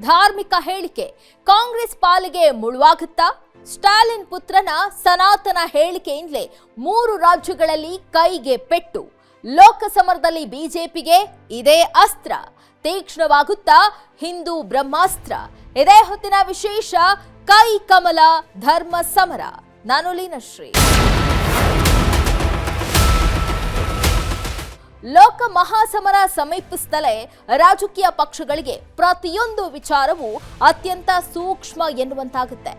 ಧಾರ್ಮಿಕ ಹೇಳಿಕೆ ಕಾಂಗ್ರೆಸ್ ಪಾಲಿಗೆ ಮುಳುವಾಗುತ್ತಾ? ಸ್ಟಾಲಿನ್ ಪುತ್ರನ ಸನಾತನ ಹೇಳಿಕೆಯಿಂದಲೇ 3 ರಾಜ್ಯಗಳಲ್ಲಿ ಕೈಗೆ ಪೆಟ್ಟು. ಲೋಕಸಮರದಲ್ಲಿ ಬಿಜೆಪಿಗೆ ಇದೇ ಅಸ್ತ್ರ. ತೀಕ್ಷ್ಣವಾಗುತ್ತಾ ಹಿಂದೂ ಬ್ರಹ್ಮಾಸ್ತ್ರ. ಇದೇ ಹೊತ್ತಿನ ವಿಶೇಷ ಕೈ ಕಮಲ ಧರ್ಮ ಸಮರ. ನಾನು ಲೀನಶ್ರೀ. ಲೋಕ ಮಹಾಸಮರ ಸಮೀಪಿಸುತ್ತಲೇ ರಾಜಕೀಯ ಪಕ್ಷಗಳಿಗೆ ಪ್ರತಿಯೊಂದು ವಿಚಾರವೂ ಅತ್ಯಂತ ಸೂಕ್ಷ್ಮ ಎನ್ನುವಂತಾಗುತ್ತೆ.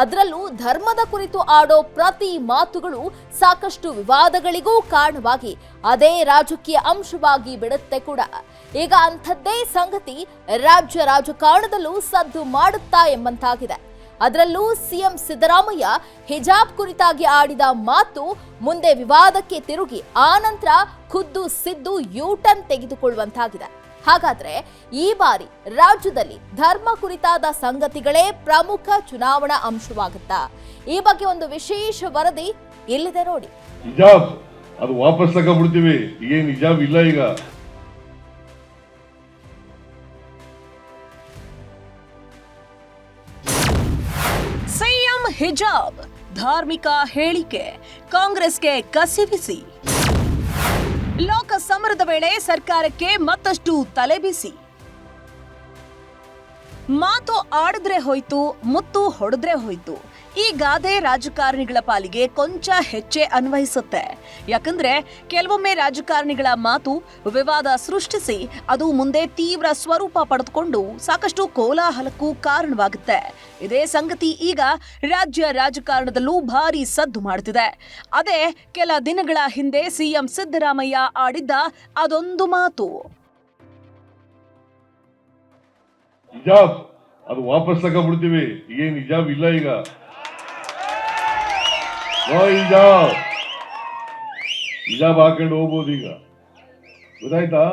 ಅದರಲ್ಲೂ ಧರ್ಮದ ಕುರಿತು ಆಡೋ ಪ್ರತಿ ಮಾತುಗಳು ಸಾಕಷ್ಟು ವಿವಾದಗಳಿಗೂ ಕಾರಣವಾಗಿ ಅದೇ ರಾಜಕೀಯ ಅಂಶವಾಗಿ ಬಿಡುತ್ತೆ ಕೂಡ. ಈಗ ಅಂಥದ್ದೇ ಸಂಗತಿ ರಾಜ್ಯ ರಾಜಕಾರಣದಲ್ಲೂ ಸದ್ದು ಮಾಡುತ್ತಾ ಎಂಬಂತಾಗಿದೆ. ಅದರಲ್ಲೂ ಸಿಎಂ ಸಿದ್ದರಾಮಯ್ಯ ಹಿಜಾಬ್ ಕುರಿತಾಗಿ ಆಡಿದ ಮಾತು ಮುಂದೆ ವಿವಾದಕ್ಕೆ ತಿರುಗಿ ಆನಂತರ ಖುದ್ದು ಸಿದ್ದು ಯೂಟರ್ನ್ ತೆಗೆದುಕೊಳ್ಳುವಂತಾಗಿದೆ. ಹಾಗಾದ್ರೆ ಈ ಬಾರಿ ರಾಜ್ಯದಲ್ಲಿ ಧರ್ಮ ಕುರಿತಾದ ಸಂಗತಿಗಳೇ ಪ್ರಮುಖ ಚುನಾವಣಾ ಅಂಶವಾಗುತ್ತಾ? ಈ ಬಗ್ಗೆ ಒಂದು ವಿಶೇಷ ವರದಿ ಇಲ್ಲಿದೆ ನೋಡಿ. ಹಿಜಾಬ್ ಅದು ವಾಪಸ್ ತಗೊಂಡ್ಬಿಡ್ತೀವಿ, ಏನ್ ಹಿಜಾಬ್ ಇಲ್ಲ ಈಗ. ಸಿಎಂ ಹಿಜಾಬ್ ಧಾರ್ಮಿಕ ಹೇಳಿಕೆ ಕಾಂಗ್ರೆಸ್ಗೆ ಕಸಿವಿಸಿ. ಲೋಕ ಸಮರದ ವೇಳೆ ಸರ್ಕಾರಕ್ಕೆ ಮತ್ತಷ್ಟು ತಲೆಬಿಸಿ. ಮಾತು ಆಡಿದ್ರೆ ಹೋಯ್ತು, ಮುತ್ತು ಹೊಡೆದ್ರೆ ಹೋಯ್ತು. ಈ ಗಾದೆ ರಾಜಕಾರಣಿಗಳ ಪಾಲಿಗೆ ಕೊಂಚ ಹೆಚ್ಚೆ ಅನ್ವಯಿಸುತ್ತೆ. ಯಾಕಂದ್ರೆ ಕೆಲವೊಮ್ಮೆ ರಾಜಕಾರಣಿಗಳ ಮಾತು ವಿವಾದ ಸೃಷ್ಟಿಸಿ ಅದು ಮುಂದೆ ತೀವ್ರ ಸ್ವರೂಪ ಪಡೆದುಕೊಂಡು ಸಾಕಷ್ಟು ಕೋಲಾಹಲಕ್ಕೂ ಕಾರಣವಾಗುತ್ತೆ. ಇದೇ ಸಂಗತಿ ಈಗ ರಾಜ್ಯ ರಾಜಕಾರಣದಲ್ಲೂ ಭಾರಿ ಸದ್ದು ಮಾಡುತ್ತಿದೆ. ಅದೇ ಕೆಲ ದಿನಗಳ ಹಿಂದೆ ಸಿಎಂ ಸಿದ್ದರಾಮಯ್ಯ ಆಡಿದ್ದ ಅದೊಂದು ಮಾತು. ಹಿಜಾಬ್ ಅದು ವಾಪಸ್ ತಗೊಂಡ್ಬಿಡ್ತೀವಿ, ಏನ್ ಹಿಜಾಬ್ ಇಲ್ಲ ಈಗ. ಹಿಜಾಬ್ ಹಾಕೊಂಡು ಹೋಗ್ಬೋದು ಈಗ, ಗೊತ್ತಾಯ್ತಾ?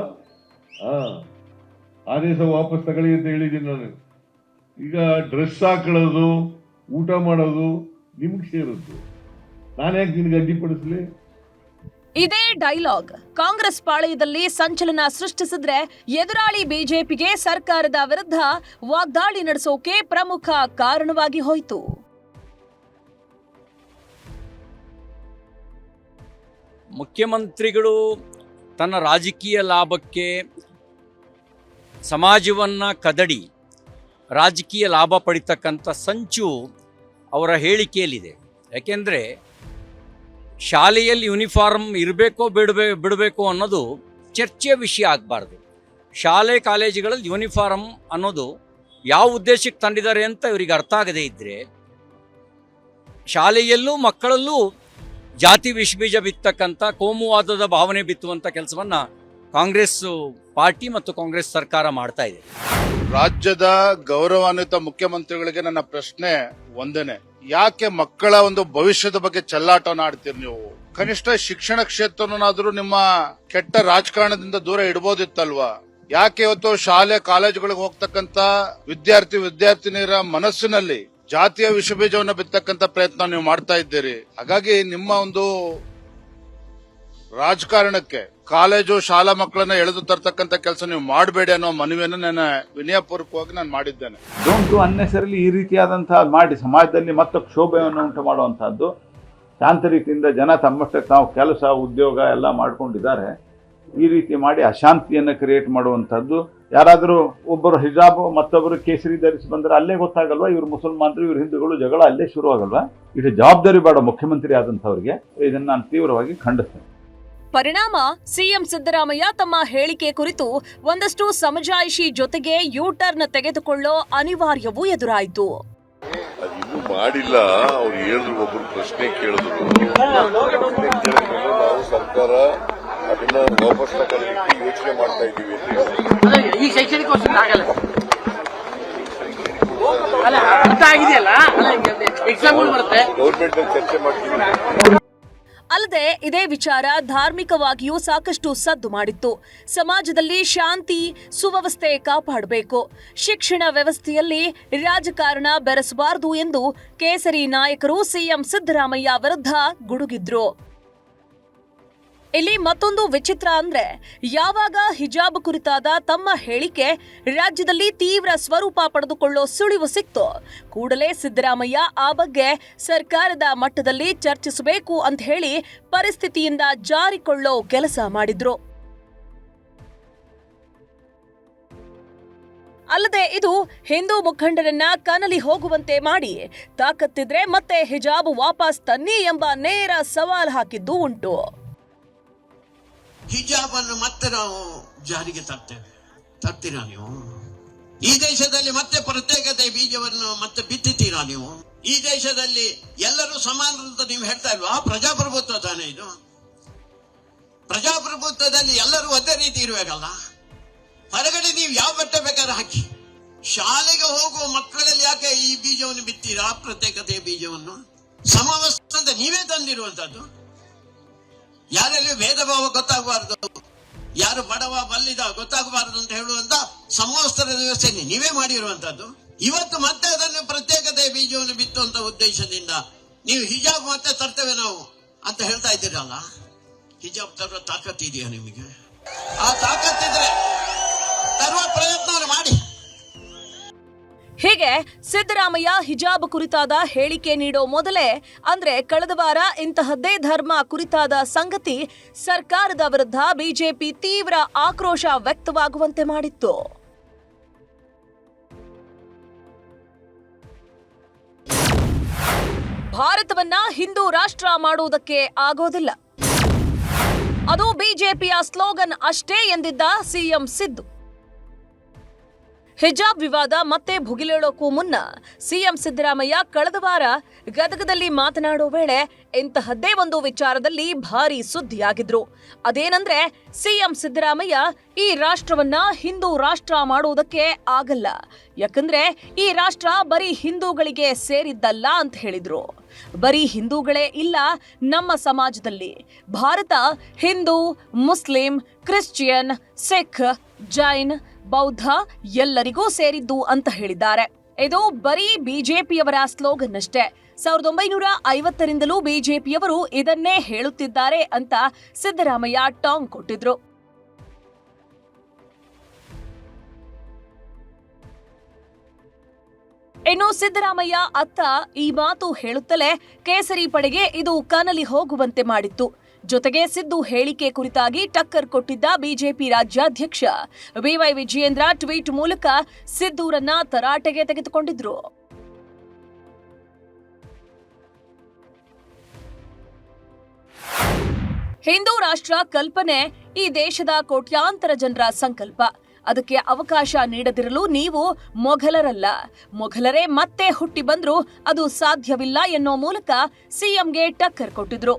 ಆದೇಶ ವಾಪಸ್ ತಗೊಳ್ಳಿ ಅಂತ ಹೇಳಿದ್ದೀನಿ ನಾನು. ಈಗ ಡ್ರೆಸ್ ಹಾಕೊಳ್ಳೋದು, ಊಟ ಮಾಡೋದು ನಿಮ್ಗೆ ಸೇರುತ್ತೆ. ನಾನು ಯಾಕೆ ನಿನ್ಗೆ ಅಡ್ಡಿಪಡಿಸ್ಲಿ? ಇದೇ ಡೈಲಾಗ್ ಕಾಂಗ್ರೆಸ್ ಪಾಳೆಯದಲ್ಲಿ ಸಂಚಲನ ಸೃಷ್ಟಿಸಿದ್ರೆ ಎದುರಾಳಿ ಬಿಜೆಪಿಗೆ ಸರ್ಕಾರದ ವಿರುದ್ಧ ವಾಗ್ದಾಳಿ ನಡೆಸೋಕೆ ಪ್ರಮುಖ ಕಾರಣವಾಗಿ ಹೋಯಿತು. ಮುಖ್ಯಮಂತ್ರಿಗಳು ತನ್ನ ರಾಜಕೀಯ ಲಾಭಕ್ಕೆ ಸಮಾಜವನ್ನು ಕದಡಿ ರಾಜಕೀಯ ಲಾಭ ಪಡಿತಕ್ಕಂಥ ಸಂಚು ಅವರ ಹೇಳಿಕೆಯಲ್ಲಿದೆ. ಯಾಕೆಂದರೆ ಶಾಲೆಯಲ್ಲಿ ಯೂನಿಫಾರ್ಮ್ ಇರಬೇಕೋ ಬಿಡಬೇಕು ಅನ್ನೋದು ಚರ್ಚೆಯ ವಿಷಯ ಆಗಬಾರ್ದು. ಶಾಲೆ ಕಾಲೇಜುಗಳಲ್ಲಿ ಯೂನಿಫಾರ್ಮ್ ಅನ್ನೋದು ಯಾವ ಉದ್ದೇಶಕ್ಕೆ ತಂದಿದ್ದಾರೆ ಅಂತ ಇವರಿಗೆ ಅರ್ಥ ಆಗದೇ ಇದ್ದರೆ, ಶಾಲೆಯಲ್ಲೂ ಮಕ್ಕಳಲ್ಲೂ ಜಾತಿ ವಿಷಬೀಜ ಬಿತ್ತಕ್ಕಂಥ ಕೋಮುವಾದದ ಭಾವನೆ ಬಿತ್ತುವಂಥ ಕೆಲಸವನ್ನು ಕಾಂಗ್ರೆಸ್ ಪಾರ್ಟಿ ಮತ್ತು ಕಾಂಗ್ರೆಸ್ ಸರ್ಕಾರ ಮಾಡ್ತಾ ಇದೆ. ರಾಜ್ಯದ ಗೌರವಾನ್ವಿತ ಮುಖ್ಯಮಂತ್ರಿಗಳಿಗೆ ನನ್ನ ಪ್ರಶ್ನೆ ಒಂದೇನೆ, ಯಾಕೆ ಮಕ್ಕಳ ಒಂದು ಭವಿಷ್ಯದ ಬಗ್ಗೆ ಚೆಲ್ಲಾಟವನ್ನು ಆಡ್ತೀರಿ ನೀವು? ಕನಿಷ್ಠ ಶಿಕ್ಷಣ ಕ್ಷೇತ್ರನಾದ್ರೂ ನಿಮ್ಮ ಕೆಟ್ಟ ರಾಜಕಾರಣದಿಂದ ದೂರ ಇಡಬಹುದಿತ್ತಲ್ವಾ? ಯಾಕೆ ಇವತ್ತು ಶಾಲೆ ಕಾಲೇಜುಗಳಿಗೆ ಹೋಗ್ತಕ್ಕಂತ ವಿದ್ಯಾರ್ಥಿನಿಯರ ಮನಸ್ಸಿನಲ್ಲಿ ಜಾತಿಯ ವಿಷಬೀಜವನ್ನು ಬಿತ್ತಕ್ಕಂತ ಪ್ರಯತ್ನ ನೀವು ಮಾಡ್ತಾ ಇದ್ದೀರಿ. ಹಾಗಾಗಿ ನಿಮ್ಮ ಒಂದು ರಾಜಕಾರಣಕ್ಕೆ ಕಾಲೇಜು ಶಾಲಾ ಮಕ್ಕಳನ್ನ ಎಳೆದು ತರ್ತಕ್ಕಂಥ ಕೆಲಸ ನೀವು ಮಾಡಬೇಡಿ ಅನ್ನೋ ಮನವಿಯನ್ನು ನಾನು ವಿನಯಪೂರ್ವಕವಾಗಿ ನಾನು ಮಾಡಿದ್ದೇನೆ. ಡೋಂಟ್ ಅನ್ನೆಸರಿಲಿ ಈ ರೀತಿಯಾದಂತಹ ಮಾಡಿ ಸಮಾಜದಲ್ಲಿ ಮತ್ತೆ ಕ್ಷೋಭೆಯನ್ನು ಉಂಟು ಮಾಡುವಂತಹದ್ದು. ಶಾಂತ ರೀತಿಯಿಂದ ಜನ ತಮ್ಮಷ್ಟಕ್ಕೆ ತಾವು ಕೆಲಸ ಉದ್ಯೋಗ ಎಲ್ಲ ಮಾಡ್ಕೊಂಡಿದ್ದಾರೆ. ಈ ರೀತಿ ಮಾಡಿ ಅಶಾಂತಿಯನ್ನು ಕ್ರಿಯೇಟ್ ಮಾಡುವಂಥದ್ದು. ಯಾರಾದರೂ ಒಬ್ಬರು ಹಿಜಾಬ್ ಮತ್ತೊಬ್ಬರು ಕೇಸರಿ ಧರಿಸಿ ಬಂದರೆ ಅಲ್ಲೇ ಗೊತ್ತಾಗಲ್ವಾ ಇವರು ಮುಸಲ್ಮಾನರು ಇವರು ಹಿಂದೂಗಳು, ಜಗಳ ಅಲ್ಲೇ ಶುರುವಾಗಲ್ವಾ? ಇದು ಜವಾಬ್ದಾರಿ ಬೇಡ ಮುಖ್ಯಮಂತ್ರಿ ಆದಂಥವ್ರಿಗೆ. ಇದನ್ನು ನಾನು ತೀವ್ರವಾಗಿ ಖಂಡಿಸ್ತೇನೆ. ಪರಿಣಾಮ ಸಿಎಂ ಸಿದ್ದರಾಮಯ್ಯ ತಮ್ಮ ಹೇಳಿಕೆ ಕುರಿತು ಒಂದಷ್ಟು ಸಮಜಾಯಿಷಿ ಜೊತೆಗೆ ಯೂಟರ್ನ್ ತೆಗೆದುಕೊಳ್ಳೋ ಅನಿವಾರ್ಯವೂ ಎದುರಾಯಿತು. ಅದಿನ್ನೂ ಮಾಡಿಲ್ಲ. ಅವ್ರು ಹೇಳಿದ್ರು, ಒಬ್ಬರು ಪ್ರಶ್ನೆ ಕೇಳಿದ್ರು, ನಾವು ಸರ್ಕಾರ ಅದನ್ನ ವಾಪಸ್ ತಗೊಳ್ಳಲಿಕ್ಕೆ ಯೋಚನೆ ಮಾಡ್ತಾ ಇದ್ದೀವಿ ಅಂತ. ಈ ಶೈಕ್ಷಣಿಕ ವರ್ಷ ಆಗಲ್ಲ ಅರ್ಥ ಆಗಿದೆಯಲ್ಲ, ಎಕ್ಸಾಮ್ಗಳು ಬರುತ್ತೆ, ಗೌರ್ಮೆಂಟ್ ಚರ್ಚೆ ಮಾಡ್ತೀವಿ. ಅಲ್ಲದೆ ಇದೇ ವಿಚಾರ ಧಾರ್ಮಿಕವಾಗಿಯೂ ಸಾಕಷ್ಟು ಸದ್ದು ಮಾಡಿತ್ತು. ಸಮಾಜದಲ್ಲಿ ಶಾಂತಿ ಸುವ್ಯವಸ್ಥೆ ಕಾಪಾಡಬೇಕು, ಶಿಕ್ಷಣ ವ್ಯವಸ್ಥೆಯಲ್ಲಿ ರಾಜಕಾರಣ ಬೆರೆಸಬಾರದು ಎಂದು ಕೇಸರಿ ನಾಯಕರು ಸಿಎಂ ಸಿದ್ದರಾಮಯ್ಯ ವಿರುದ್ಧ ಗುಡುಗಿದ್ರು. ಇಲ್ಲಿ ಮತ್ತೊಂದು ವಿಚಿತ್ರ ಅಂದ್ರೆ, ಯಾವಾಗ ಹಿಜಾಬ್ ಕುರಿತಾದ ತಮ್ಮ ಹೇಳಿಕೆ ರಾಜ್ಯದಲ್ಲಿ ತೀವ್ರ ಸ್ವರೂಪ ಪಡೆದುಕೊಳ್ಳೋ ಸುಳಿವು ಸಿಕ್ತೋ ಕೂಡಲೇ ಸಿದ್ದರಾಮಯ್ಯ ಆ ಬಗ್ಗೆ ಸರ್ಕಾರದ ಮಟ್ಟದಲ್ಲಿ ಚರ್ಚಿಸಬೇಕು ಅಂತ ಹೇಳಿ ಪರಿಸ್ಥಿತಿಯಿಂದ ಜಾರಿಕೊಳ್ಳೋ ಕೆಲಸ ಮಾಡಿದ್ರು. ಅಲ್ಲದೆ ಇದು ಹಿಂದೂ ಮುಖಂಡರನ್ನ ಕನಲಿ ಹೋಗುವಂತೆ ಮಾಡಿ ತಾಕತ್ತಿದ್ರೆ ಮತ್ತೆ ಹಿಜಾಬ್ ವಾಪಸ್ ತನ್ನಿ ಎಂಬ ನೇರ ಸವಾಲ್ ಹಾಕಿದ್ದು ಉಂಟು. ಹಿಜಾಬ್ ಅನ್ನು ಮತ್ತೆ ನಾವು ಜಾರಿಗೆ ತರ್ತೀರಾ ನೀವು? ಈ ದೇಶದಲ್ಲಿ ಮತ್ತೆ ಪ್ರತ್ಯೇಕತೆ ಬೀಜವನ್ನು ಮತ್ತೆ ಬಿತ್ತುತ್ತೀರಾ ನೀವು? ಈ ದೇಶದಲ್ಲಿ ಎಲ್ಲರೂ ಸಮಾನರು ಅಂತ ನೀವು ಹೇಳ್ತಾ ಇಲ್ವಾ? ಪ್ರಜಾಪ್ರಭುತ್ವ ತಾನೇ ಇದು? ಪ್ರಜಾಪ್ರಭುತ್ವದಲ್ಲಿ ಎಲ್ಲರೂ ಒಂದೇ ರೀತಿ ಇರಬೇಕಲ್ಲ. ಹೊರಗಡೆ ನೀವು ಯಾವ ಬಟ್ಟೆ ಬೇಕಾದ್ರೆ ಹಾಕಿ, ಶಾಲೆಗೆ ಹೋಗುವ ಮಕ್ಕಳಲ್ಲಿ ಯಾಕೆ ಈ ಬೀಜವನ್ನು ಬಿತ್ತೀರಾ? ಪ್ರತ್ಯೇಕತೆಯ ಬೀಜವನ್ನು ಸಮವಸ್ತ್ರ ಅಂತ ನೀವೇ ತಂದಿರುವಂತದ್ದು. ಯಾರಲ್ಲಿ ಭೇದ ಭಾವ ಗೊತ್ತಾಗಬಾರದು, ಯಾರು ಬಡವ ಬಲ್ಲಿದ ಗೊತ್ತಾಗಬಾರದು ಅಂತ ಹೇಳುವಂತ ಸಮವಸ್ತ್ರದ ವ್ಯವಸ್ಥೆ ನೀವೇ ಮಾಡಿರುವಂತದ್ದು. ಇವತ್ತು ಮತ್ತೆ ಅದನ್ನು ಪ್ರತ್ಯೇಕತೆಯ ಬೀಜವನ್ನು ಬಿತ್ತುವಂತ ಉದ್ದೇಶದಿಂದ ನೀವು ಹಿಜಾಬ್ ಮತ್ತೆ ತರ್ತೇವೆ ನಾವು ಅಂತ ಹೇಳ್ತಾ ಇದ್ದೀರಲ್ಲ. ಹಿಜಾಬ್ ತರುವ ತಾಕತ್ತಿದೆಯಾ ನಿಮಗೆ? ಆ ತಾಕತ್ತಿದ್ರೆ ತರುವ ಪ್ರಯತ್ನ ಮಾಡಿ. ಹೀಗೆ ಸಿದ್ದರಾಮಯ್ಯ ಹಿಜಾಬ್ ಕುರಿತಾದ ಹೇಳಿಕೆ ನೀಡೋ ಮೊದಲೇ ಅಂದ್ರೆ ಕಳೆದ ವಾರ ಇಂತಹದ್ದೇ ಧರ್ಮ ಕುರಿತಾದ ಸಂಗತಿ ಸರ್ಕಾರದ ವಿರುದ್ಧ ಬಿಜೆಪಿ ತೀವ್ರ ಆಕ್ರೋಶ ವ್ಯಕ್ತವಾಗುವಂತೆ ಮಾಡಿತ್ತು. ಭಾರತವನ್ನ ಹಿಂದೂ ರಾಷ್ಟ್ರ ಮಾಡುವುದಕ್ಕೆ ಆಗೋದಿಲ್ಲ, ಅದು ಬಿಜೆಪಿಯ ಸ್ಲೋಗನ್ ಅಷ್ಟೇ ಎಂದಿದ್ದ ಸಿಎಂ ಸಿದ್ದು. ಹಿಜಾಬ್ ವಿವಾದ ಮತ್ತೆ ಭುಗಿಲೇಳೋಕ್ಕೂ ಮುನ್ನ ಸಿಎಂ ಸಿದ್ದರಾಮಯ್ಯ ಕಳೆದ ವಾರ ಗದಗದಲ್ಲಿ ಮಾತನಾಡೋ ವೇಳೆ ಇಂತಹದ್ದೇ ಒಂದು ವಿಚಾರದಲ್ಲಿ ಭಾರೀ ಸುದ್ದಿಯಾಗಿದ್ರು. ಅದೇನಂದ್ರೆ, ಸಿಎಂ ಸಿದ್ದರಾಮಯ್ಯ ಈ ರಾಷ್ಟ್ರವನ್ನ ಹಿಂದೂ ರಾಷ್ಟ್ರ ಮಾಡುವುದಕ್ಕೆ ಆಗಲ್ಲ, ಯಾಕಂದ್ರೆ ಈ ರಾಷ್ಟ್ರ ಬರೀ ಹಿಂದೂಗಳಿಗೆ ಸೇರಿದ್ದಲ್ಲ ಅಂತ ಹೇಳಿದ್ರು. ಬರೀ ಹಿಂದೂಗಳೇ ಇಲ್ಲ ನಮ್ಮ ಸಮಾಜದಲ್ಲಿ, ಭಾರತ ಹಿಂದೂ, ಮುಸ್ಲಿಂ, ಕ್ರಿಶ್ಚಿಯನ್, ಸಿಖ್, ಜೈನ್, ಬೌದ್ಧ ಎಲ್ಲರಿಗೂ ಸೇರಿದ್ದು ಅಂತ ಹೇಳಿದ್ದಾರೆ. ಇದು ಬರೀ ಬಿಜೆಪಿಯವರ ಸ್ಲೋಗನ್ ಅಷ್ಟೇ. 1950ರಿಂದಲೂ ಬಿಜೆಪಿಯವರು ಇದನ್ನೇ ಹೇಳುತ್ತಿದ್ದಾರೆ ಅಂತ ಸಿದ್ದರಾಮಯ್ಯ ಟಾಂಗ್ ಕೊಟ್ಟಿದ್ರು. ಇನ್ನು ಸಿದ್ದರಾಮಯ್ಯ ಅತ್ತ ಈ ಮಾತು ಹೇಳುತ್ತಲೇ ಕೇಸರಿ ಪಡೆಗೆ ಇದು ಕನಲಿ ಹೋಗುವಂತೆ ಮಾಡಿತ್ತು. ಜೊತೆಗೆ ಸಿದ್ದು ಹೇಳಿಕೆ ಕುರಿತಾಗಿ ಟಕ್ಕರ್ ಕೊಟ್ಟಿದ್ದ ಬಿಜೆಪಿ ರಾಜ್ಯಾಧ್ಯಕ್ಷ ಬಿವೈ ವಿಜಯೇಂದ್ರ ಟ್ವೀಟ್ ಮೂಲಕ ಸಿದ್ದೂರನ್ನ ತರಾಟೆಗೆ ತೆಗೆದುಕೊಂಡಿದ್ರು. ಹಿಂದೂ ರಾಷ್ಟ್ರ ಕಲ್ಪನೆ ಈ ದೇಶದ ಕೋಟ್ಯಾಂತರ ಜನರ ಸಂಕಲ್ಪ. ಅದಕ್ಕೆ ಅವಕಾಶ ನೀಡದಿರಲು ನೀವು ಮೊಘಲರಲ್ಲ, ಮೊಘಲರೇ ಮತ್ತೆ ಹುಟ್ಟಿ ಬಂದ್ರು ಅದು ಸಾಧ್ಯವಿಲ್ಲ ಎನ್ನೋ ಮೂಲಕ ಸಿಎಂಗೆ ಟಕ್ಕರ್ ಕೊಟ್ಟಿದ್ರು.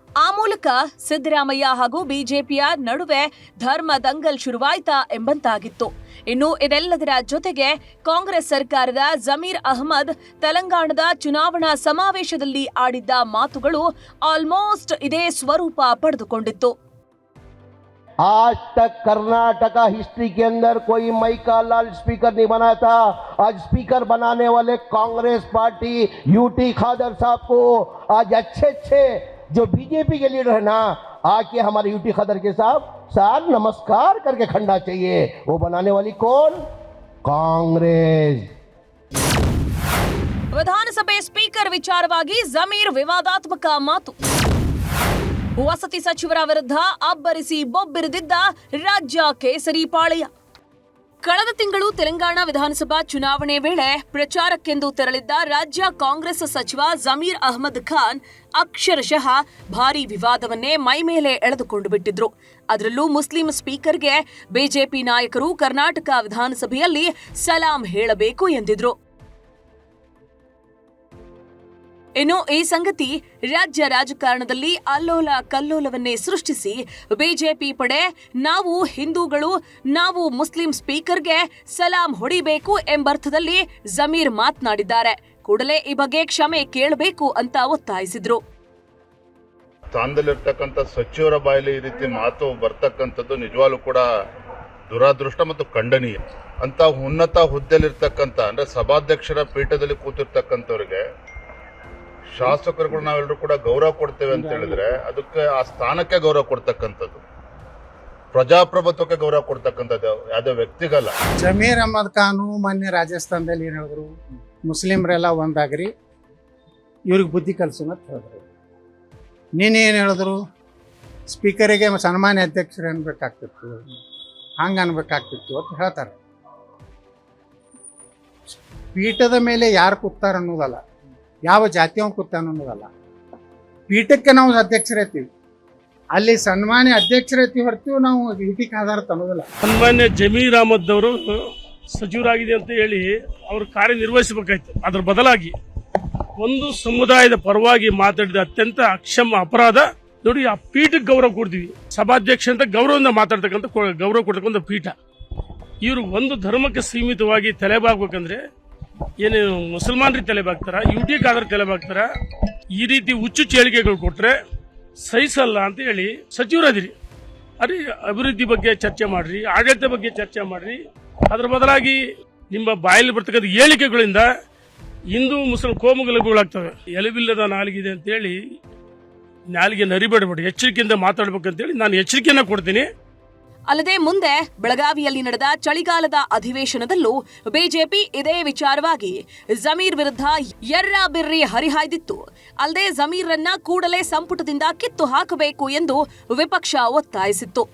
ಆ ಮೂಲಕ ಸಿದ್ದರಾಮಯ್ಯ ಹಾಗೂ ಬಿಜೆಪಿಯ ನಡುವೆ ಧರ್ಮ ದಂಗಲ್ ಶುರುವಾಯ್ತಾ ಎಂಬಂತಾಗಿತ್ತು. ಇನ್ನು ಇದೆಲ್ಲದರ ಜೊತೆಗೆ ಕಾಂಗ್ರೆಸ್ ಸರ್ಕಾರದ ಜಮೀರ್ ಅಹಮದ್ ತೆಲಂಗಾಣದ ಚುನಾವಣಾ ಸಮಾವೇಶದಲ್ಲಿ ಆಡಿದ್ದ ಮಾತುಗಳು ಆಲ್ಮೋಸ್ಟ್ ಇದೇ ಸ್ವರೂಪ ಪಡೆದುಕೊಂಡಿತ್ತು. आज तक कर्नाटका हिस्ट्री के अंदर कोई माइका लाल स्पीकर नहीं बना था. आज स्पीकर बनाने वाले कांग्रेस पार्टी यूटी खादर साहब को आज अच्छे जो बीजेपी के लीडर है ना, आके हमारे यूटी खादर के साथ नमस्कार करके खंडा चाहिए. वो बनाने वाली कौन? कांग्रेस. ವಿಧಾನಸಭೆ ಸ್ಪೀಕರ್ ವಿಚಾರವಾಗಿ ಜಮೀರ್ ವಿವಾದಾತ್ಮಕ ಮಾತು. ವಸತಿ ಸಚಿವರ ವಿರುದ್ಧ ಅಬ್ಬರಿಸಿ ಬೊಬ್ಬಿರಿದಿದ್ದ ರಾಜ್ಯ ಕೇಸರಿ ಪಾಳೆಯ. ಕಳೆದ ತಿಂಗಳು ತೆಲಂಗಾಣ ವಿಧಾನಸಭಾ ಚುನಾವಣೆ ವೇಳೆ ಪ್ರಚಾರಕ್ಕೆಂದು ತೆರಳಿದ್ದ ರಾಜ್ಯ ಕಾಂಗ್ರೆಸ್ ಸಚಿವ ಜಮೀರ್ ಅಹಮದ್ ಖಾನ್ ಅಕ್ಷರಶಃ ಭಾರೀ ವಿವಾದವನ್ನೇ ಮೈಮೇಲೆ ಎಳೆದುಕೊಂಡು ಬಿಟ್ಟಿದ್ರು. ಅದರಲ್ಲೂ ಮುಸ್ಲಿಂ ಸ್ಪೀಕರ್ಗೆ ಬಿಜೆಪಿ ನಾಯಕರು ಕರ್ನಾಟಕ ವಿಧಾನಸಭೆಯಲ್ಲಿ ಸಲಾಂ ಹೇಳಬೇಕು ಎಂದಿದ್ರು. ಇನ್ನು ಈ ಸಂಗತಿ ರಾಜ್ಯ ರಾಜಕಾರಣದಲ್ಲಿ ಅಲ್ಲೋಲ ಕಲ್ಲೋಲವನ್ನೇ ಸೃಷ್ಟಿಸಿ ಬಿಜೆಪಿ ಪಡೆ ನಾವು ಹಿಂದೂಗಳು, ನಾವು ಮುಸ್ಲಿಂ ಸ್ಪೀಕರ್ಗೆ ಸಲಾಂ ಹೊಡಿಬೇಕು ಎಂಬರ್ಥದಲ್ಲಿ ಜಮೀರ್ ಮಾತನಾಡಿದ್ದಾರೆ. ಕೂಡಲೇ ಈ ಬಗ್ಗೆ ಕ್ಷಮೆ ಕೇಳಬೇಕು ಅಂತ ಒತ್ತಾಯಿಸಿದ್ರು. ಸ್ಥಾನದಲ್ಲಿರ್ತಕ್ಕಂಥ ಸಚಿವರ ಬಾಯಲ್ಲಿ ಈ ರೀತಿ ಮಾತು ಬರ್ತಕ್ಕಂಥದ್ದು ನಿಜವಾಗ್ಲೂ ಕೂಡ ದುರಾದೃಷ್ಟ ಮತ್ತು ಖಂಡನೀಯ. ಅಂತ ಉನ್ನತ ಹುದ್ದೆಲಿರ್ತಕ್ಕಂಥ ಅಂದ್ರೆ ಸಭಾಧ್ಯಕ್ಷರ ಪೀಠದಲ್ಲಿ ಕೂತಿರ್ತಕ್ಕಂಥವ್ರಿಗೆ ಶಾಸಕರುಗಳು ನಾವೆಲ್ಲರೂ ಕೂಡ ಗೌರವ ಕೊಡ್ತೇವೆ ಅಂತ ಹೇಳಿದ್ರೆ ಅದಕ್ಕೆ ಆ ಸ್ಥಾನಕ್ಕೆ ಗೌರವ ಕೊಡ್ತಕ್ಕಂಥದ್ದು, ಪ್ರಜಾಪ್ರಭುತ್ವಕ್ಕೆ ಗೌರವ ಕೊಡ್ತಕ್ಕಂಥದ್ದು, ಯಾವುದೇ ವ್ಯಕ್ತಿಗಲ್ಲ. ಜಮೀರ್ ಅಹಮದ್ ಖಾನು ಮೊನ್ನೆ ರಾಜಸ್ಥಾನದಲ್ಲಿ ಏನು ಹೇಳಿದ್ರು, ಮುಸ್ಲಿಮ್ರೆಲ್ಲ ಒಂದಾಗ್ರಿ, ಇವ್ರಿಗೆ ಬುದ್ಧಿ ಕಲಿಸೋಣ ಅಂತ ಹೇಳಿದ್ರು. ನೀನು ಏನು ಹೇಳಿದ್ರು, ಸ್ಪೀಕರಿಗೆ ಸನ್ಮಾನ್ಯ ಅಧ್ಯಕ್ಷರು ಅನ್ಬೇಕಾಗ್ತಿತ್ತು, ಹಂಗೆ ಅನ್ಬೇಕಾಗ್ತಿತ್ತು ಅಂತ ಹೇಳ್ತಾರೆ. ಪೀಠದ ಮೇಲೆ ಯಾರು ಕೂತಾರ ಅನ್ನೋದಲ್ಲ, ಯಾವ ಜಾತಿಯವ ಕೂತಾನ ಅನ್ನೋದಲ್ಲ, ಪೀಠಕ್ಕೆ ನಾವು ಅಧ್ಯಕ್ಷರೈತೀವಿ, ಅಲ್ಲಿ ಸನ್ಮಾನ್ಯ ಅಧ್ಯಕ್ಷರೈತಿ ಹೊರತೀವಿ, ನಾವು ಯುಟಿ ಆಧಾರ ಅನ್ನೋದಿಲ್ಲ. ಸನ್ಮಾನ್ಯ ಜಮೀರ್ ಅಹಮದ್ ಅವರು ಸಚಿವರಾಗಿದೆ ಅಂತ ಹೇಳಿ ಅವರು ಕಾರ್ಯನಿರ್ವಹಿಸಬೇಕಾಯ್ತು. ಅದರ ಬದಲಾಗಿ ಒಂದು ಸಮುದಾಯದ ಪರವಾಗಿ ಮಾತಾಡಿದ ಅತ್ಯಂತ ಅಕ್ಷಮ ಅಪರಾಧ. ನೋಡಿ, ಆ ಪೀಠಕ್ಕೆ ಗೌರವ ಕೊಡ್ತೀವಿ, ಸಭಾಧ್ಯಕ್ಷ ಅಂತ ಗೌರವದಿಂದ ಮಾತಾಡ್ತಕ್ಕಂಥ ಗೌರವ ಕೊಡ್ತಕ್ಕಂಥ ಪೀಠ. ಇವರು ಒಂದು ಧರ್ಮಕ್ಕೆ ಸೀಮಿತವಾಗಿ ತಲೆಬಾಗ್ಬೇಕಂದ್ರೆ ಏನು ಮುಸಲ್ಮಾನರಿಗೆ ತಲೆಬಾಗ್ತಾರ, ಯುಟಿ ಕಾದ್ರೆ ತಲೆಬಾಗ್ತಾರ, ಈ ರೀತಿ ಹುಚ್ಚುಚ್ಚು ಹೇಳಿಕೆಗಳು ಕೊಟ್ರೆ ಸಹಿಸಲ್ಲ ಅಂತ ಹೇಳಿ ಸಚಿವರಾದಿರಿ. ಅರೆ, ಅಭಿವೃದ್ಧಿ ಬಗ್ಗೆ ಚರ್ಚೆ ಮಾಡ್ರಿ, ಆಡಳಿತ ಬಗ್ಗೆ ಚರ್ಚೆ ಮಾಡ್ರಿ. ಅದರ ಬದಲಾಗಿ ನಿಮ್ಮ ಬಾಯಲ್ಲಿ ಬರ್ತಕ್ಕಂಥ ಹೇಳಿಕೆಗಳಿಂದ ಹಿಂದೂ ಮುಸ್ಲಿಂ ಕೋಮುಗಲಭೆಗಳಾಗ್ತವೆ. ಎಲುಬಿಲ್ಲದ ನಾಲಿಗಿದೆ ಅಂತೇಳಿ ನಾಲಿಗೆ ನರಿಬೇಡಬೇಡಿ, ಎಚ್ಚರಿಕೆಯಿಂದ ಮಾತಾಡ್ಬೇಕಂತೇಳಿ ನಾನು ಎಚ್ಚರಿಕೆಯನ್ನ ಕೊಡ್ತೀನಿ. ಅಲ್ಲದೆ ಮುಂದೆ ಬೆಳಗಾವಿಯಲ್ಲಿ ನಡೆದ ಚಳಿಗಾಲದ ಅಧಿವೇಶನದಲ್ಲೂ ಬಿಜೆಪಿ ಇದೇ ವಿಚಾರವಾಗಿ ಜಮೀರ್ ವಿರುದ್ಧ ಎರ್ರಾಬಿರ್ರಿ ಹರಿಹಾಯ್ದಿತ್ತು. ಅಲ್ಲದೆ ಜಮೀರ್ರನ್ನ ಕೂಡಲೇ ಸಂಪುಟದಿಂದ ಕಿತ್ತು ಹಾಕಬೇಕು ಎಂದು ವಿಪಕ್ಷ ಒತ್ತಾಯಿಸಿತ್ತು.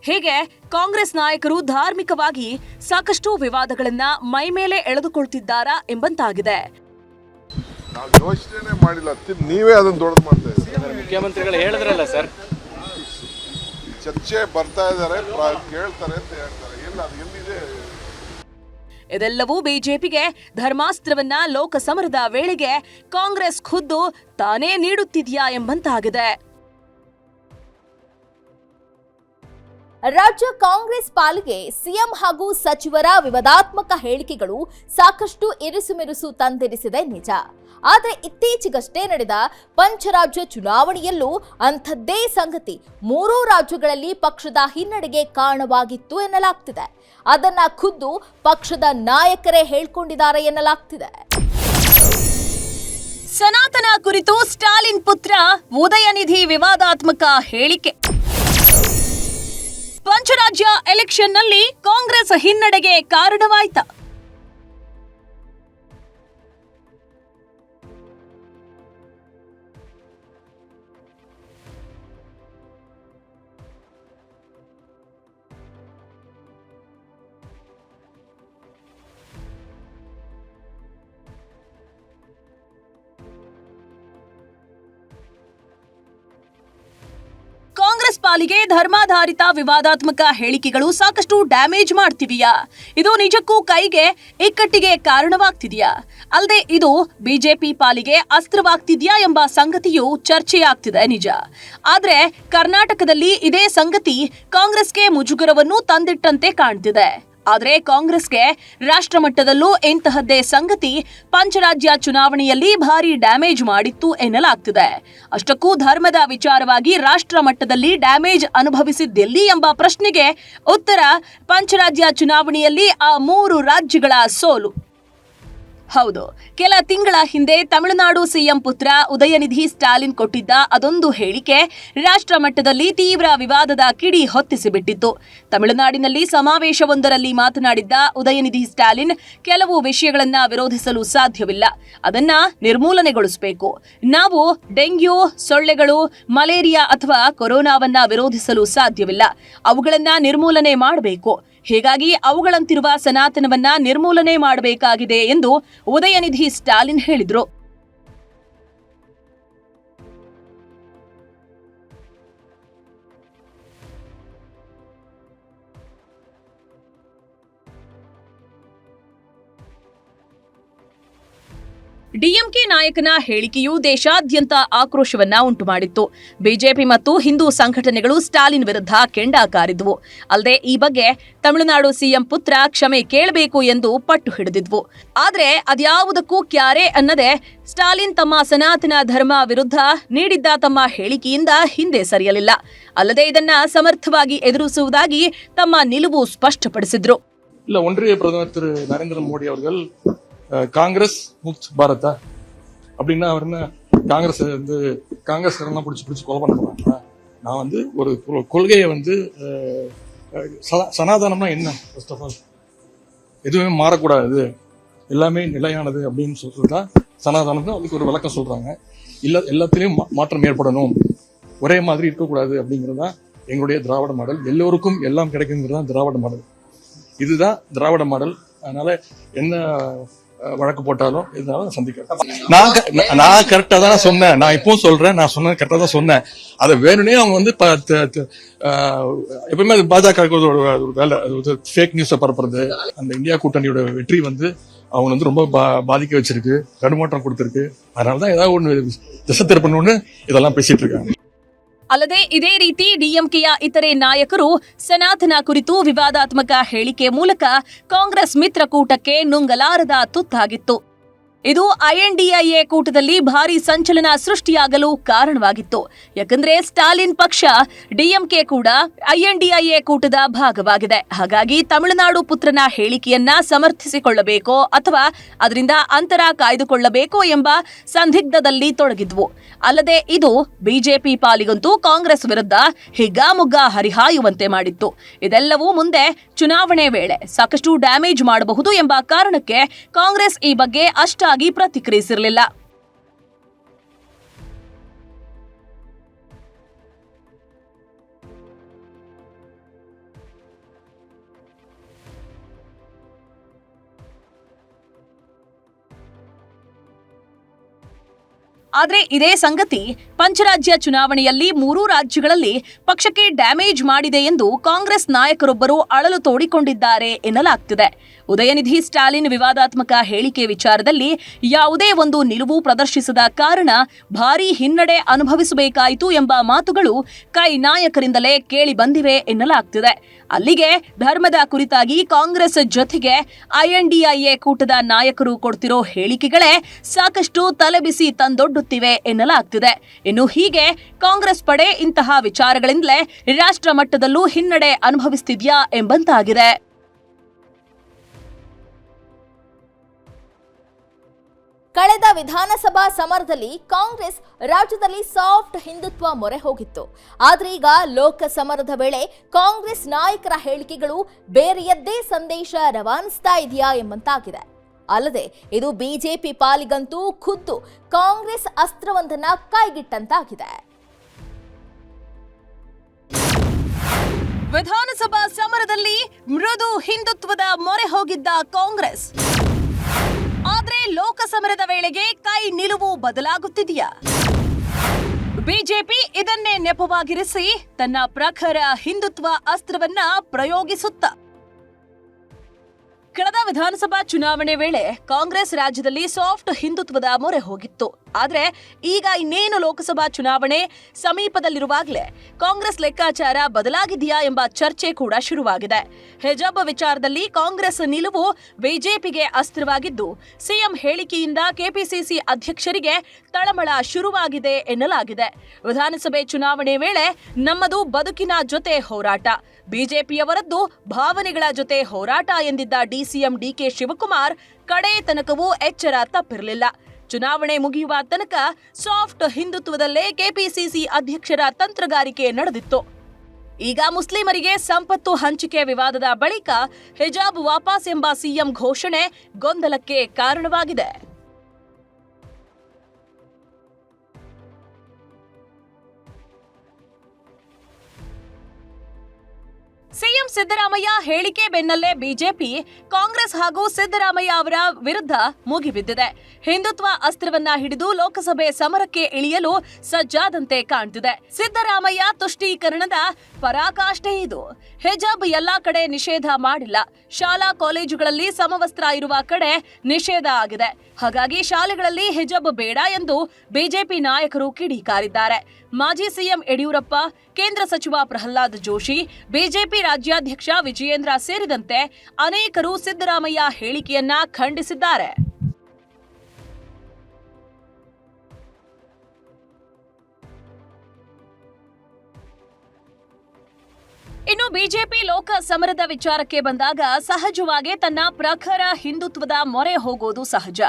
ಹೀಗೆ ಕಾಂಗ್ರೆಸ್ ನಾಯಕರು ಧಾರ್ಮಿಕವಾಗಿ ಸಾಕಷ್ಟು ವಿವಾದಗಳನ್ನ ಮೈಮೇಲೆ ಎಳೆದುಕೊಳ್ತಿದ್ದಾರಾ ಎಂಬಂತಾಗಿದೆ. ನಾವು ಯೋಚನೆ ಮಾಡಿಲ್ಲ, ನೀವೇ ಅದನ್ನ ದೊಡ್ಡದು ಮಾಡ್ತಾ ಇದ್ದೀರಿ. ಮುಖ್ಯಮಂತ್ರಿಗಳು ಹೇಳಿದ್ರಲ್ಲ ಸರ್, ಚರ್ಚೆ ಬರ್ತಾ ಇದ್ದಾರೆ, ಕೇಳ್ತಾರೆ ಅಂತ ಹೇಳ್ತಾರೆ. ಎಲ್ಲ ಅದು ಎಲ್ಲಿದೆ? ಇದೆಲ್ಲವೂ ಬಿಜೆಪಿಗೆ ಧರ್ಮಾಸ್ತ್ರವನ್ನ ಲೋಕಸಮರದ ವೇಳೆಗೆ ಕಾಂಗ್ರೆಸ್ ಖುದ್ದು ತಾನೇ ನೀಡುತ್ತಿದೆಯಾ ಎಂಬಂತಾಗಿದೆ. ರಾಜ್ಯ ಕಾಂಗ್ರೆಸ್ ಪಾಲಿಗೆ ಸಿಎಂ ಹಾಗೂ ಸಚಿವರ ವಿವಾದಾತ್ಮಕ ಹೇಳಿಕೆಗಳು ಸಾಕಷ್ಟು ಇರಿಸುಮಿರುಸು ತಂದಿರಿಸಿದೆ ನಿಜ. ಆದರೆ ಇತ್ತೀಚೆಗಷ್ಟೇ ನಡೆದ ಪಂಚರಾಜ್ಯ ಚುನಾವಣೆಯಲ್ಲೂ ಅಂಥದ್ದೇ ಸಂಗತಿ 3 ರಾಜ್ಯಗಳಲ್ಲಿ ಪಕ್ಷದ ಹಿನ್ನಡೆಗೆ ಕಾರಣವಾಗಿತ್ತು ಎನ್ನಲಾಗ್ತಿದೆ. ಅದನ್ನ ಖುದ್ದು ಪಕ್ಷದ ನಾಯಕರೇ ಹೇಳ್ಕೊಂಡಿದ್ದಾರೆ ಎನ್ನಲಾಗ್ತಿದೆ. ಸನಾತನ ಕುರಿತು ಸ್ಟಾಲಿನ್ ಪುತ್ರ ಉದಯನಿಧಿ ವಿವಾದಾತ್ಮಕ ಹೇಳಿಕೆ. ಪಂಚರಾಜ್ಯ ಎಲೆಕ್ಷನ್ನಲ್ಲಿ ಕಾಂಗ್ರೆಸ್ ಹಿನ್ನಡೆಗೆ ಕಾರಣವಾಯಿತಾ? ಕಾಂಗ್ರೆಸ್ ಪಾಲಿಗೆ ಧರ್ಮಾಧಾರಿತ ವಿವಾದಾತ್ಮಕ ಹೇಳಿಕೆಗಳು ಸಾಕಷ್ಟು ಡ್ಯಾಮೇಜ್ ಮಾಡ್ತಿದೆಯಾ? ಇದು ನಿಜಕ್ಕೂ ಕೈಗೆ ಇಕ್ಕಟ್ಟಿಗೆ ಕಾರಣವಾಗ್ತಿದೆಯಾ? ಅಲ್ಲದೆ ಇದು ಬಿಜೆಪಿ ಪಾಲಿಗೆ ಅಸ್ತ್ರವಾಗ್ತಿದ್ಯಾ ಎಂಬ ಸಂಗತಿಯು ಚರ್ಚೆಯಾಗ್ತಿದೆ ನಿಜ. ಆದ್ರೆ ಕರ್ನಾಟಕದಲ್ಲಿ ಇದೇ ಸಂಗತಿ ಕಾಂಗ್ರೆಸ್ಗೆ ಮುಜುಗರವನ್ನು ತಂದಿಟ್ಟಂತೆ ಕಾಣ್ತಿದೆ. ಆದರೆ ಕಾಂಗ್ರೆಸ್ಗೆ ರಾಷ್ಟ್ರ ಮಟ್ಟದಲ್ಲೂ ಇಂತಹದ್ದೇ ಸಂಗತಿ ಪಂಚರಾಜ್ಯ ಚುನಾವಣೆಯಲ್ಲಿ ಭಾರಿ ಡ್ಯಾಮೇಜ್ ಮಾಡಿತ್ತು ಎನ್ನಲಾಗ್ತಿದೆ. ಅಷ್ಟಕ್ಕೂ ಧರ್ಮದ ವಿಚಾರವಾಗಿ ರಾಷ್ಟ್ರ ಮಟ್ಟದಲ್ಲಿ ಡ್ಯಾಮೇಜ್ ಅನುಭವಿಸಿದ್ದೆಲ್ಲಿ ಎಂಬ ಪ್ರಶ್ನೆಗೆ ಉತ್ತರ ಪಂಚರಾಜ್ಯ ಚುನಾವಣೆಯಲ್ಲಿ ಆ 3 ರಾಜ್ಯಗಳ ಸೋಲು. ಹೌದು, ಕೆಲ ತಿಂಗಳ ಹಿಂದೆ ತಮಿಳುನಾಡು ಸಿಎಂ ಪುತ್ರ ಉದಯನಿಧಿ ಸ್ಟಾಲಿನ್ ಕೊಟ್ಟಿದ್ದ ಅದೊಂದು ಹೇಳಿಕೆ ರಾಷ್ಟ್ರ ಮಟ್ಟದಲ್ಲಿ ತೀವ್ರ ವಿವಾದದ ಕಿಡಿ ಹೊತ್ತಿಸಿಬಿಟ್ಟಿತ್ತು. ತಮಿಳುನಾಡಿನಲ್ಲಿ ಸಮಾವೇಶವೊಂದರಲ್ಲಿ ಮಾತನಾಡಿದ್ದ ಉದಯನಿಧಿ ಸ್ಟಾಲಿನ್ ಕೆಲವು ವಿಷಯಗಳನ್ನ ವಿರೋಧಿಸಲು ಸಾಧ್ಯವಿಲ್ಲ, ಅದನ್ನ ನಿರ್ಮೂಲನೆಗೊಳಿಸಬೇಕು. ನಾವು ಡೆಂಗ್ಯೂ, ಸೊಳ್ಳೆಗಳು, ಮಲೇರಿಯಾ ಅಥವಾ ಕೊರೋನಾವನ್ನ ವಿರೋಧಿಸಲು ಸಾಧ್ಯವಿಲ್ಲ, ಅವುಗಳನ್ನ ನಿರ್ಮೂಲನೆ ಮಾಡಬೇಕು. ಹೀಗಾಗಿ ಅವುಗಳಂತಿರುವ ಸನಾತನವನ್ನ ನಿರ್ಮೂಲನೆ ಮಾಡಬೇಕಾಗಿದೆ ಎಂದು ಉದಯನಿಧಿ ಸ್ಟಾಲಿನ್ ಹೇಳಿದ್ರು. ಡಿಎಂಕೆ ನಾಯಕನ ಹೇಳಿಕೆಯು ದೇಶಾದ್ಯಂತ ಆಕ್ರೋಶವನ್ನ ಉಂಟುಮಾಡಿತ್ತು. ಬಿಜೆಪಿ ಮತ್ತು ಹಿಂದೂ ಸಂಘಟನೆಗಳು ಸ್ಟಾಲಿನ್ ವಿರುದ್ಧ ಕೆಂಡ ಕಾರಿದ್ವು. ಅಲ್ಲದೆ ಈ ಬಗ್ಗೆ ತಮಿಳುನಾಡು ಸಿಎಂ ಪುತ್ರ ಕ್ಷಮೆ ಕೇಳಬೇಕು ಎಂದು ಪಟ್ಟು ಹಿಡಿದಿದ್ವು. ಆದ್ರೆ ಅದ್ಯಾವುದಕ್ಕೂ ಕ್ಯಾರೆ ಅನ್ನದೆ ಸ್ಟಾಲಿನ್ ತಮ್ಮ ಸನಾತನ ಧರ್ಮ ವಿರುದ್ಧ ನೀಡಿದ್ದ ತಮ್ಮ ಹೇಳಿಕೆಯಿಂದ ಹಿಂದೆ ಸರಿಯಲಿಲ್ಲ. ಅಲ್ಲದೆ ಇದನ್ನ ಸಮರ್ಥವಾಗಿ ಎದುರಿಸುವುದಾಗಿ ತಮ್ಮ ನಿಲುವು ಸ್ಪಷ್ಟಪಡಿಸಿದ್ರು. இல்ல ஒன்றிய பிரதமர் திரு நரேந்திர மோடி அவர்கள் காங்கிரஸ் முக்த் பாரதா அப்படின்னா அவர் என்ன காங்கிரஸ் காங்கிரஸ் பிடிச்சி கொலை பண்ண போறாங்களா? நான் வந்து ஒரு கொள்கையை வந்து சனாதனம்னா என்ன, ஃபர்ஸ்ட் ஆஃப் ஆல் எதுவுமே மாறக்கூடாது, எல்லாமே நிலையானது அப்படின்னு சொல்றதுதான் சனாதனம். அதுக்கு ஒரு விளக்கம் சொல்றாங்க. எல்லாத்திலையும் மாற்றம் ஏற்படணும், ஒரே மாதிரி இருக்கக்கூடாது அப்படிங்கிறது தான் எங்களுடைய திராவிட மாடல். எல்லோருக்கும் எல்லாம் கிடைக்குங்கிறது தான் திராவிட மாடல். இதுதான் திராவிட மாடல். அதனால என்ன வழக்கு போட்டாலும் இதனால சந்திக்கிறேன். நான் கரெக்டா தான் சொன்னேன். நான் இப்பவும் சொல்றேன், நான் சொன்னது கரெக்டா தான் சொன்னேன். அதை வேணும்னே அவங்க வந்து எப்பவுமே பாஜக வேலை ஃபேக் நியூஸை பரப்புறது. அந்த இந்தியா கூட்டணியோட வெற்றி வந்து அவங்க வந்து ரொம்ப பாதிக்க வச்சிருக்கு, தடுமாற்றம் கொடுத்திருக்கு. அதனாலதான் ஏதாவது ஒண்ணு திசை திருப்பணும்னு இதெல்லாம் பேசிட்டு இருக்காங்க. ಅಲ್ಲದೆ ಇದೇ ರೀತಿ ಡಿಎಂಕೆಯ ಇತರೆ ನಾಯಕರು ಸನಾತನ ಕುರಿತು ವಿವಾದಾತ್ಮಕ ಹೇಳಿಕೆ ಮೂಲಕ ಕಾಂಗ್ರೆಸ್ ಮಿತ್ರಕೂಟಕ್ಕೆ ನುಂಗಲಾರದ ತುತ್ತಾಗಿತ್ತು. ಇದು ಐಎನ್ಡಿಐಎ ಕೂಟದಲ್ಲಿ ಭಾರಿ ಸಂಚಲನ ಸೃಷ್ಟಿಯಾಗಲು ಕಾರಣವಾಗಿತ್ತು. ಯಾಕಂದ್ರೆ ಸ್ಟಾಲಿನ್ ಪಕ್ಷ ಡಿಎಂಕೆ ಕೂಡ ಐಎನ್ಡಿಐಎ ಕೂಟದ ಭಾಗವಾಗಿದೆ. ಹಾಗಾಗಿ ತಮಿಳುನಾಡು ಪುತ್ರನ ಹೇಳಿಕೆಯನ್ನ ಸಮರ್ಥಿಸಿಕೊಳ್ಳಬೇಕೋ ಅಥವಾ ಅದರಿಂದ ಅಂತರ ಕಾಯ್ದುಕೊಳ್ಳಬೇಕೋ ಎಂಬ ಸಂದಿಗ್ಧದಲ್ಲಿ ತೊಡಗಿದ್ವು. ಅಲ್ಲದೆ ಇದು ಬಿಜೆಪಿ ಪಾಲಿಗಂತೂ ಕಾಂಗ್ರೆಸ್ ವಿರುದ್ಧ ಹಿಗ್ಗಾಮುಗ್ಗ ಹರಿಹಾಯುವಂತೆ ಮಾಡಿತ್ತು. ಇದೆಲ್ಲವೂ ಮುಂದೆ ಚುನಾವಣೆ ವೇಳೆ ಸಾಕಷ್ಟು ಡ್ಯಾಮೇಜ್ ಮಾಡಬಹುದು ಎಂಬ ಕಾರಣಕ್ಕೆ ಕಾಂಗ್ರೆಸ್ ಈ ಬಗ್ಗೆ ಅಷ್ಟಾಗಿ ಪ್ರತಿಕ್ರಿಯಿಸಿರಲಿಲ್ಲ. ಆದರೆ ಇದೇ ಸಂಗತಿ ಪಂಚರಾಜ್ಯ ಚುನಾವಣೆಯಲ್ಲಿ 3 ರಾಜ್ಯಗಳಲ್ಲಿ ಪಕ್ಷಕ್ಕೆ ಡ್ಯಾಮೇಜ್ ಮಾಡಿದೆ ಎಂದು ಕಾಂಗ್ರೆಸ್ ನಾಯಕರೊಬ್ಬರು ಅಳಲು ತೋಡಿಕೊಂಡಿದ್ದಾರೆ ಎನ್ನಲಾಗ್ತಿದೆ. ಉದಯನಿಧಿ ಸ್ಟಾಲಿನ್ ವಿವಾದಾತ್ಮಕ ಹೇಳಿಕೆ ವಿಚಾರದಲ್ಲಿ ಯಾವುದೇ ಒಂದು ನಿಲುವು ಪ್ರದರ್ಶಿಸದ ಕಾರಣ ಭಾರೀ ಹಿನ್ನಡೆ ಅನುಭವಿಸಬೇಕಾಯಿತು ಎಂಬ ಮಾತುಗಳು ಕೈ ನಾಯಕರಿಂದಲೇ ಕೇಳಿ ಬಂದಿವೆ ಎನ್ನಲಾಗ್ತಿದೆ. ಅಲ್ಲಿಗೆ ಧರ್ಮದ ಕುರಿತಾಗಿ ಕಾಂಗ್ರೆಸ್ ಜೊತೆಗೆ ಐಎನ್ಡಿಐಎ ಕೂಟದ ನಾಯಕರು ಕೊಡ್ತಿರೋ ಹೇಳಿಕೆಗಳೇ ಸಾಕಷ್ಟು ತಲೆಬಿಸಿ ತಂದೊಡ್ಡುತ್ತಿವೆ ಎನ್ನಲಾಗ್ತಿದೆ. ಇನ್ನು ಹೀಗೆ ಕಾಂಗ್ರೆಸ್ ಪಡೆ ಇಂತಹ ವಿಚಾರಗಳಿಂದಲೇ ರಾಷ್ಟ್ರ ಮಟ್ಟದಲ್ಲೂ ಹಿನ್ನಡೆ ಅನುಭವಿಸುತ್ತಿದ್ಯಾ ಎಂಬಂತಾಗಿದೆ. ಕಳೆದ ವಿಧಾನಸಭಾ ಸಮರದಲ್ಲಿ ಕಾಂಗ್ರೆಸ್ ರಾಜ್ಯದಲ್ಲಿ ಸಾಫ್ಟ್ ಹಿಂದುತ್ವ ಮೊರೆ ಹೋಗಿತ್ತು. ಆದ್ರೆ ಈಗ ಲೋಕ ಸಮರದ ವೇಳೆ ಕಾಂಗ್ರೆಸ್ ನಾಯಕರ ಹೇಳಿಕೆಗಳು ಬೇರೆಯದ್ದೇ ಸಂದೇಶ ರವಾನಿಸ್ತಾ ಇದೆಯಾ ಎಂಬಂತಾಗಿದೆ. ಅಲ್ಲದೆ ಇದು ಬಿಜೆಪಿ ಪಾಲಿಗಂತೂ ಖುದ್ದು ಕಾಂಗ್ರೆಸ್ ಅಸ್ತ್ರವೊಂದನ್ನ ಕೈಗಿಟ್ಟಂತಾಗಿದೆ. ವಿಧಾನಸಭಾ ಸಮರದಲ್ಲಿ ಮೃದು ಹಿಂದುತ್ವದ ಮೊರೆ ಹೋಗಿದ್ದ ಕಾಂಗ್ರೆಸ್ ಆದ್ರೆ ಲೋಕ ಸಮರದ ವೇಳೆಗೆ ಕೈ ನಿಲುವು ಬದಲಾಗುತ್ತಿದೆಯಾ? ಬಿಜೆಪಿ ಇದನ್ನೇ ನೆಪವಾಗಿರಿಸಿ ತನ್ನ ಪ್ರಖರ ಹಿಂದುತ್ವ ಅಸ್ತ್ರವನ್ನ ಪ್ರಯೋಗಿಸುತ್ತ ಕಳೆದ ವಿಧಾನಸಭಾ ಚುನಾವಣೆ ವೇಳೆ ಕಾಂಗ್ರೆಸ್ ರಾಜ್ಯದಲ್ಲಿ ಸಾಫ್ಟ್ ಹಿಂದುತ್ವದ ಮೊರೆ ಹೋಗಿತ್ತು. ಆದ್ರೆ ಈಗ ಇನ್ನೇನು ಲೋಕಸಭಾ ಚುನಾವಣೆ ಸಮೀಪದಲ್ಲಿರುವಾಗಲೇ ಕಾಂಗ್ರೆಸ್ ಲೆಕ್ಕಾಚಾರ ಬದಲಾಗಿದೆಯಾ ಎಂಬ ಚರ್ಚೆ ಕೂಡ ಶುರುವಾಗಿದೆ. ಹಿಜಾಬ್ ವಿಚಾರದಲ್ಲಿ ಕಾಂಗ್ರೆಸ್ ನಿಲುವು ಬಿಜೆಪಿಗೆ ಅಸ್ತ್ರವಾಗಿದ್ದು, ಸಿಎಂ ಹೇಳಿಕೆಯಿಂದ ಕೆಪಿಸಿಸಿ ಅಧ್ಯಕ್ಷರಿಗೆ ತಳಮಳ ಶುರುವಾಗಿದೆ ಎನ್ನಲಾಗಿದೆ. ವಿಧಾನಸಭೆ ಚುನಾವಣೆ ವೇಳೆ ನಮ್ಮದು ಬದುಕಿನ ಜೊತೆ ಹೋರಾಟ, ಬಿಜೆಪಿಯವರದ್ದು ಭಾವನೆಗಳ ಜೊತೆ ಹೋರಾಟ ಎಂದಿದ್ದ ಡಿಸಿಎಂ ಡಿಕೆ ಶಿವಕುಮಾರ್ ಕಡೆ ತನಕವೂ ಎಚ್ಚರ ತಪ್ಪಿರಲಿಲ್ಲ. ಚುನಾವಣೆ ಮುಗಿಯುವ ತನಕ ಸಾಫ್ಟ್ ಹಿಂದುತ್ವದಲ್ಲೇ ಕೆಪಿಸಿಸಿ ಅಧ್ಯಕ್ಷರ ತಂತ್ರಗಾರಿಕೆ ನಡೆದಿತ್ತು. ಈಗ ಮುಸ್ಲಿಮರಿಗೆ ಸಂಪತ್ತು ಹಂಚಿಕೆ ವಿವಾದದ ಬಳಿಕ ಹಿಜಾಬ್ ವಾಪಸ್ ಎಂಬ ಸಿಎಂ ಘೋಷಣೆ ಗೊಂದಲಕ್ಕೆ ಕಾರಣವಾಗಿದೆ. ಸಿಎಂ ಸಿದ್ದರಾಮಯ್ಯ ಹೇಳಿಕೆ ಬೆನ್ನಲ್ಲೇ ಬಿಜೆಪಿ ಕಾಂಗ್ರೆಸ್ ಹಾಗೂ ಸಿದ್ದರಾಮಯ್ಯ ಅವರ ವಿರುದ್ಧ ಮುಗಿಬಿದ್ದಿದೆ. ಹಿಂದುತ್ವ ಅಸ್ತ್ರವನ್ನ ಹಿಡಿದು ಲೋಕಸಭೆ ಸಮರಕ್ಕೆ ಇಳಿಯಲು ಸಜ್ಜಾದಂತೆ ಕಾಣ್ತಿದೆ. ಸಿದ್ದರಾಮಯ್ಯ ತುಷ್ಟೀಕರಣದ ಪರಾಕಾಷ್ಠೆ ಇದು. ಹಿಜಾಬ್ ಎಲ್ಲಾ ಕಡೆ ನಿಷೇಧ ಮಾಡಿಲ್ಲ. ಶಾಲಾ ಕಾಲೇಜುಗಳಲ್ಲಿ ಸಮವಸ್ತ್ರ ಇರುವ ಕಡೆ ನಿಷೇಧ ಆಗಿದೆ. ಹಾಗಾಗಿ ಶಾಲೆಗಳಲ್ಲಿ ಹಿಜಾಬ್ ಬೇಡ ಎಂದು ಬಿಜೆಪಿ ನಾಯಕರು ಕಿಡಿಕಾರಿದ್ದಾರೆ. ಮಾಜಿ ಸಿಎಂ ಯಡಿಯೂರಪ್ಪ, ಕೇಂದ್ರ ಸಚಿವ ಪ್ರಹ್ಲಾದ್ ಜೋಶಿ, ಬಿಜೆಪಿ ರಾಜ್ಯಾಧ್ಯಕ್ಷ ವಿಜಯೇಂದ್ರ ಸೇರಿದಂತೆ ಅನೇಕರು ಸಿದ್ದರಾಮಯ್ಯ ಹೇಳಿಕೆಯನ್ನ ಖಂಡಿಸಿದ್ದಾರೆ. ಇನ್ನು ಬಿಜೆಪಿ ಲೋಕ ಸಮರದ ವಿಚಾರಕ್ಕೆ ಬಂದಾಗ ಸಹಜವಾಗಿ ತನ್ನ ಪ್ರಖರ ಹಿಂದುತ್ವದ ಮೊರೆ ಹೋಗೋದು ಸಹಜ.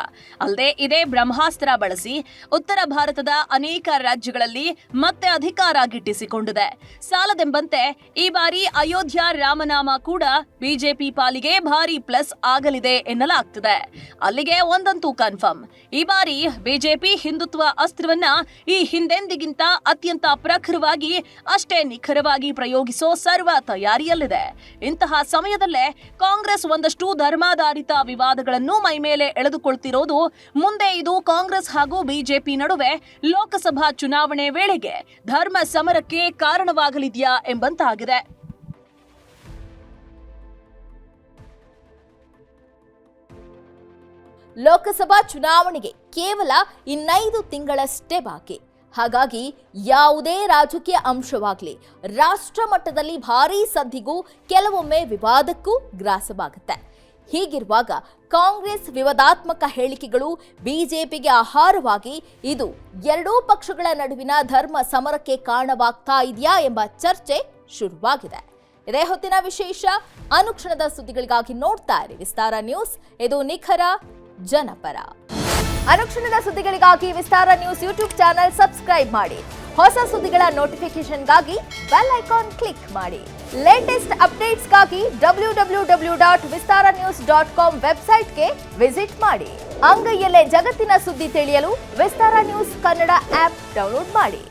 ಅಲ್ಲದೆ ಇದೇ ಬ್ರಹ್ಮಾಸ್ತ್ರ ಬಳಸಿ ಉತ್ತರ ಭಾರತದ ಅನೇಕ ರಾಜ್ಯಗಳಲ್ಲಿ ಮತ್ತೆ ಅಧಿಕಾರ ಗಿಟ್ಟಿಸಿಕೊಂಡಿದೆ. ಸಾಲದೆಂಬಂತೆ ಈ ಬಾರಿ ಅಯೋಧ್ಯ ರಾಮನಾಮ ಕೂಡ ಬಿಜೆಪಿ ಪಾಲಿಗೆ ಭಾರಿ ಪ್ಲಸ್ ಆಗಲಿದೆ ಎನ್ನಲಾಗ್ತಿದೆ. ಅಲ್ಲಿಗೆ ಒಂದಂತೂ ಕನ್ಫರ್ಮ್, ಈ ಬಾರಿ ಬಿಜೆಪಿ ಹಿಂದುತ್ವ ಅಸ್ತ್ರವನ್ನ ಈ ಹಿಂದೆಂದಿಗಿಂತ ಅತ್ಯಂತ ಪ್ರಖರವಾಗಿ ಅಷ್ಟೇ ನಿಖರವಾಗಿ ಪ್ರಯೋಗಿಸೋ ಸರ್ವ ತಯಾರಿಯಲ್ಲಿದೆ. ಇಂತಹ ಸಮಯದಲ್ಲೇ ಕಾಂಗ್ರೆಸ್ ಒಂದಷ್ಟು ಧರ್ಮಾಧಾರಿತ ವಿವಾದಗಳನ್ನು ಮೈಮೇಲೆ ಎಳೆದುಕೊಳ್ತಿರೋದು ಮುಂದೆ ಇದು ಕಾಂಗ್ರೆಸ್ ಹಾಗೂ ಬಿಜೆಪಿ ನಡುವೆ ಲೋಕಸಭಾ ಚುನಾವಣೆ ವೇಳೆಗೆ ಧರ್ಮ ಸಮರಕ್ಕೆ ಕಾರಣವಾಗಲಿದೆಯಾ ಎಂಬಂತಾಗಿದೆ. ಲೋಕಸಭಾ ಚುನಾವಣೆಗೆ ಕೇವಲ 5 ತಿಂಗಳಷ್ಟೇ ಬಾಕಿ. ಹಾಗಾಗಿ ಯಾವುದೇ ರಾಜಕೀಯ ಅಂಶವಾಗಲಿ ರಾಷ್ಟ್ರ ಮಟ್ಟದಲ್ಲಿ ಭಾರೀ ಸದ್ದಿಗೂ ಕೆಲವೊಮ್ಮೆ ವಿವಾದಕ್ಕೂ ಗ್ರಾಸವಾಗುತ್ತೆ. ಹೀಗಿರುವಾಗ ಕಾಂಗ್ರೆಸ್ ವಿವಾದಾತ್ಮಕ ಹೇಳಿಕೆಗಳು ಬಿಜೆಪಿಗೆ ಆಹಾರವಾಗಿ ಇದು ಎರಡೂ ಪಕ್ಷಗಳ ನಡುವಿನ ಧರ್ಮ ಸಮರಕ್ಕೆ ಕಾರಣವಾಗ್ತಾ ಇದೆಯಾ ಎಂಬ ಚರ್ಚೆ ಶುರುವಾಗಿದೆ. ಇದೇ ಹೊತ್ತಿನ ವಿಶೇಷ. ಅನುಕ್ಷಣದ ಸುದ್ದಿಗಳಿಗಾಗಿ ನೋಡ್ತಾ ಇರಿ ವಿಸ್ತಾರ ನ್ಯೂಸ್. ಇದು ನಿಖರ ಜನಪರ. ಅನುಕ್ಷಣದ ಸುದ್ದಿಗಳಿಗಾಗಿ ವಿಸ್ತಾರ ನ್ಯೂಸ್ ಯೂಟ್ಯೂಬ್ ಚಾನೆಲ್ ಸಬ್ಸ್ಕ್ರೈಬ್ ಮಾಡಿ. ಹೊಸ ಸುದ್ದಿಗಳ ನೋಟಿಫಿಕೇಶನ್ಗಾಗಿ ಬೆಲ್ ಐಕಾನ್ ಕ್ಲಿಕ್ ಮಾಡಿ. ಲೇಟೆಸ್ಟ್ ಅಪ್ಡೇಟ್ಸ್ಗಾಗಿ www.vistaranews.com ವೆಬ್ಸೈಟ್ಗೆ ವಿಸಿಟ್ ಮಾಡಿ. ಅಂಗೈಯಲ್ಲೇ ಜಗತ್ತಿನ ಸುದ್ದಿ ತಿಳಿಯಲು ವಿಸ್ತಾರ ನ್ಯೂಸ್ ಕನ್ನಡ ಆಪ್ ಡೌನ್ಲೋಡ್ ಮಾಡಿ.